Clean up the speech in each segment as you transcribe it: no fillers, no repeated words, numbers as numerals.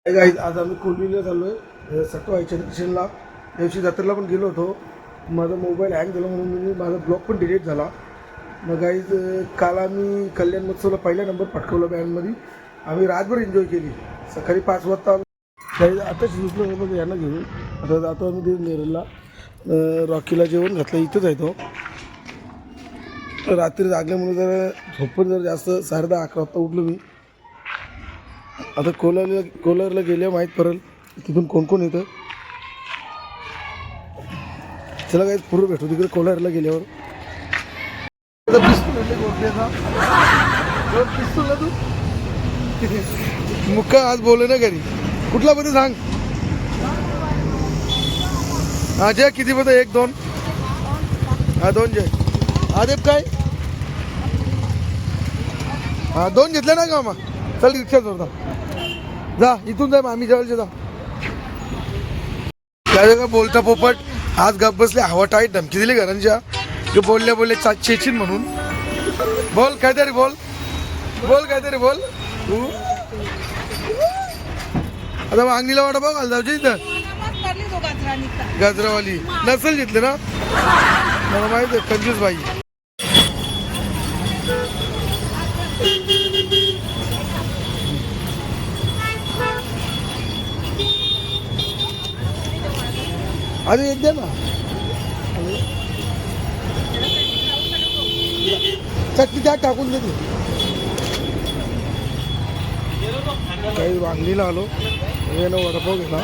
Guys आज आम्ही कोल्हापूरला चाललो आहे सटवाईच्या स्टेशनला. दिवशी जत्रेला पण गेलो होतो. माझा मोबाईल हँग झाला म्हणून मी माझा ब्लॉग पण डिलीट झाला. मग गाईज काल आम्ही कल्याण महोत्सवला पहिला नंबर पटकवला बँडमध्ये. आम्ही रातभर एन्जॉय केली. सकाळी 5 वाजता गाईज आता शिजलो बघ यांना घेऊन आता जातो आम्ही ते नेरलला. रॉकीला जेवण घातलं इथंच आहे तो. रात्री जागल्यामुळे जरा झोपून जर जास्त 10:30-11 वाजता उठलो मी. आता कोलारला गेल्या माहीत पडेल तिथून कोण कोण येतं. चला काय पूर्व भेटू तिकडे कोलारला गेल्यावर. तू मुक्का आज बोलले ना घरी कुठला मध्ये सांग. हा जय किती मध्ये 1-2 हा 2 जय आदेप काय हा 2 घेतले ना का मग चल रिक्षा जोरदा जा इथून जाय आम्ही जेवायला जा. काय का बोलता पोपट आज गप बसले. हवा टाईट धमकी दिली घरांच्या की बोलले चेचिन म्हणून. बोल काहीतरी बोल काहीतरी बोल तू. आता वांगणीला वाटा बघ जाऊची इथं गाजरावाली नसेल घेतले ना मला माहिती आहे कंजूस बाई. अरे एक द्या ना चटणी त्यात टाकून देते. काही वांगणीला आलो वडापाव घेतला.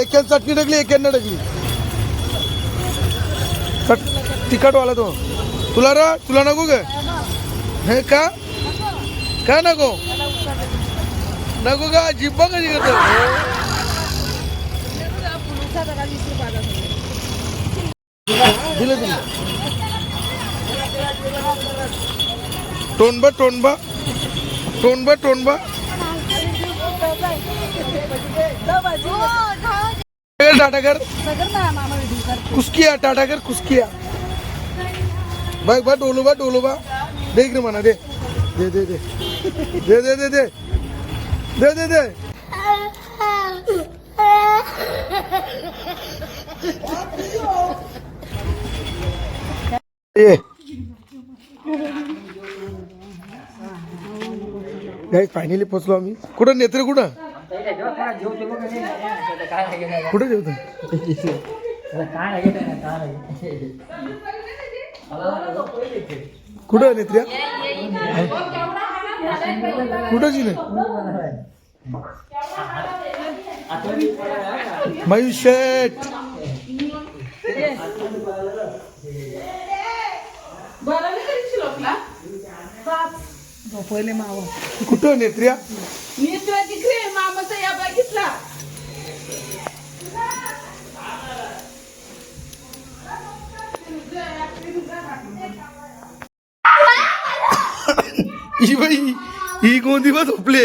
एकान चटणी टाकली एकांना टाकली तिखटवाला तो. तुला नको ग हे का नको का जिब्बा कधी करतो. दिलं तुम्ही टोनबा टाटाकर कुसकिया बघ डोलूबा दे इकडे म्हणा दे दे दे दे दे दे दे दे दे दे दे. फायनली पोचलो आम्ही. कुठं नेत्र कुठं जेवतो कुठं नेत्र्या कुठंची नाही मयूष शेट पहिले मावा कुठं नेत्र्या तिकडे मामाचा या बघितला. ही बाई ही कोणती बस झोपले.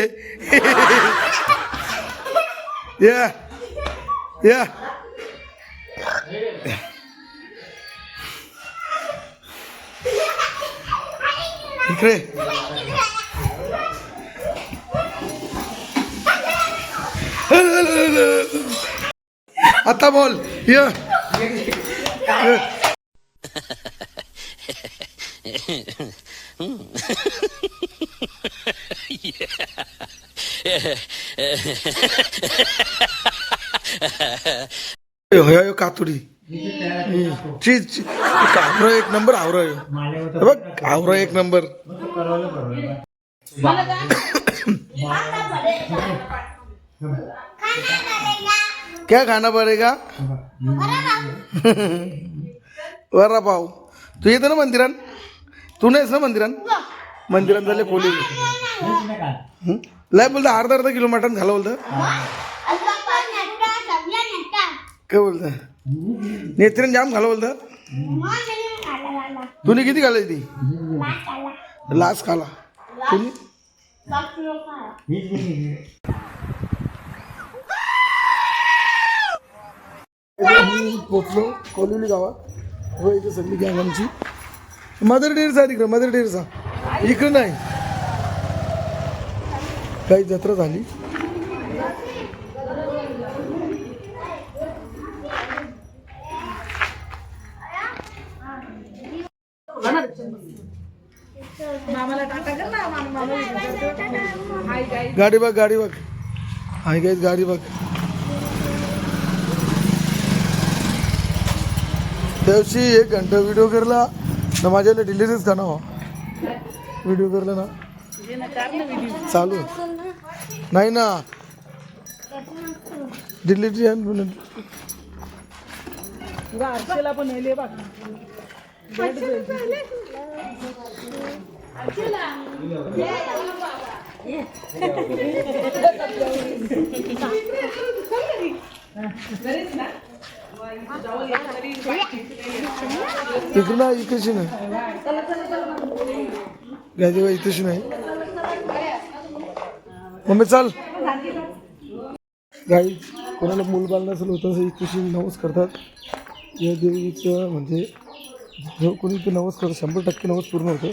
या इकडे आता बोल या कातुरी आवरा एक नंबर आवरा एक नंबर. क्या खाना पडेगा वरा पाव. तू येतो ना मंदिरात तू नाहीस ना मंदिरात झाले खोली लय बोलता अर्धा किलो मटण झालं बोलतं. काय बोलतं नेत्रीन जाम झालं बोलतं. तुम्ही किती घालायची ती लाच खाला तुम्ही पोचलो कोलिवली गावात व इथे सगळी गँग आमची मदर डेअरीचा तिकडं मदर डेअरीचा इकडं नाही काही जत्रा झाली. मामाला टाटा कर ना मामा हाय गाईज गाडी बघ गाडी बघ हाय गाईज गाडी बघ. त्यादिवशी 1 घंटा व्हिडिओ करला ना माझ्याला डिलिव्हरीच का ना व्हिडिओ करला ना चालू नाही ना डिलिव्हरी अर्चेला पण नेले बघ इकडं इकडची नाही गाडी बा इथेच नाही मम्मी चाल गाई कोणाला मूलबाल नसेल होतं असं इथेशी नवस करतात. या देवीचं म्हणजे जो कोणी इथे नवस करतो 100% नवस पूर्ण होतं.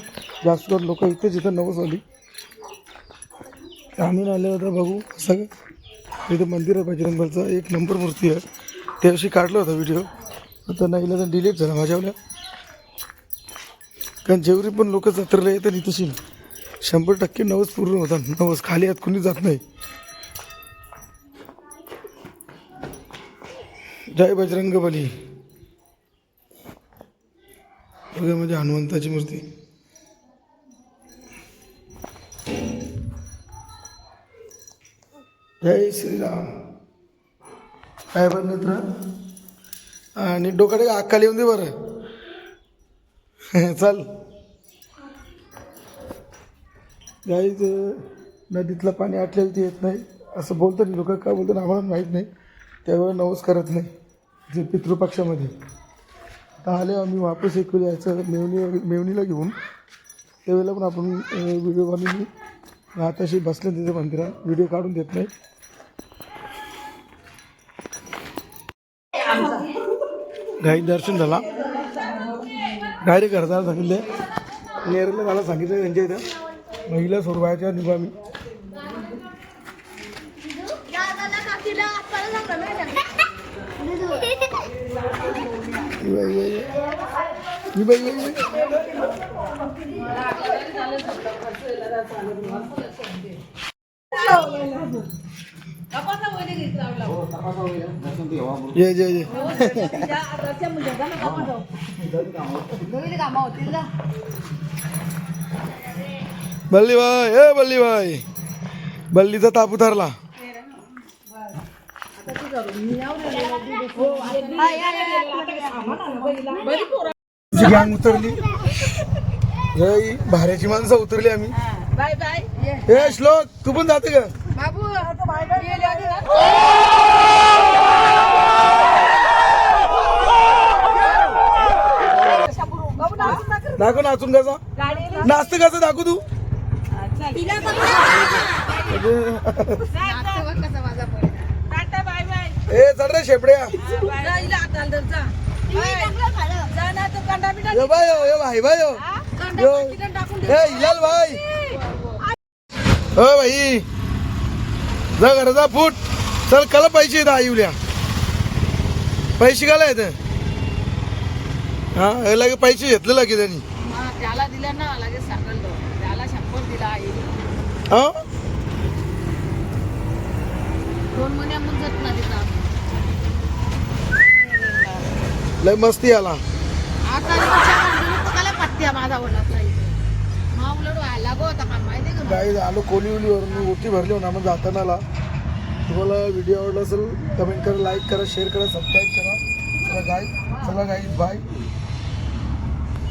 जास्त करून लोक इथेच इथं नवस आली आम्ही आले होता बघू सगळं इथं मंदिर आहे बजरंगबलचं 1 नंबर मूर्ती आहे. त्याविषयी काढला होता व्हिडिओ आता नाही तर डिलीट झाला माझ्यावल्या कारण जेवढी पण लोक जत्रेला येतात इथेशी 100% नवस पूर्ण होतात. नवस खाली हात कुणी जात नाही. जय बजरंगबली. बघा म्हणजे हनुमंताची मूर्ती जय श्रीराम काय बरं मित्र आणि डोक्याकडे अक्का लिहून दे बरं चल गाईज नदीतलं पाणी आटलेलं ते येत नाही असं बोलतात लोक काय बोलतात आम्हाला माहीत नाही. त्यावेळेला नवस करत नाही जे पितृपक्षामध्ये. आता आले आम्ही वापस एक वेळ यायचं मेवणीला घेऊन त्यावेळेला पण आपण व्हिडिओ बनवली आताशी बसले तिथे मंदिरात व्हिडिओ काढून देत नाही. गाई दर्शन झाला डायरेक्ट घरदार सांगितले नेरला मला सांगितलं त्यांच्या इथं महिला सोरवायच्या निभामी ये ये ये बल्ली भाई ए बल्ली भाई बल्लीचा ताप उतारला. गँग उतरली भाऱ्याची माणसं उतरली आम्ही. बाय बाय ए श्लोक तू पण जाते का बाबू दाखव नाचून कसा नाचतं कसं दाखव तू ए चढ रे शेपड्या यो भाई यो भाई भाई यो ए हिलाल भाई ओ भाई जा घराचा फूट चल कला पैसे येत आईवल्या पैसे घाला येत हा लगे पैसे घेतले लगे त्यांनी त्याला दिला ना लगेच सांगलो त्याला 100 दिला आई हा 2 महिन्या मुदत ना दिला लय मस्ती आला आता पकाला पत्त्या माझा बोलत नाही मा उलट व्हायला गो आता का माहिती का गाई आलो कोलिवलीवरून मी ओटी भरली होणार मग जातानाला तुम्हाला व्हिडिओ आवडला असेल कमेंट करा लाईक करा शेअर करा सबस्क्राईब करा चला गाई बाय.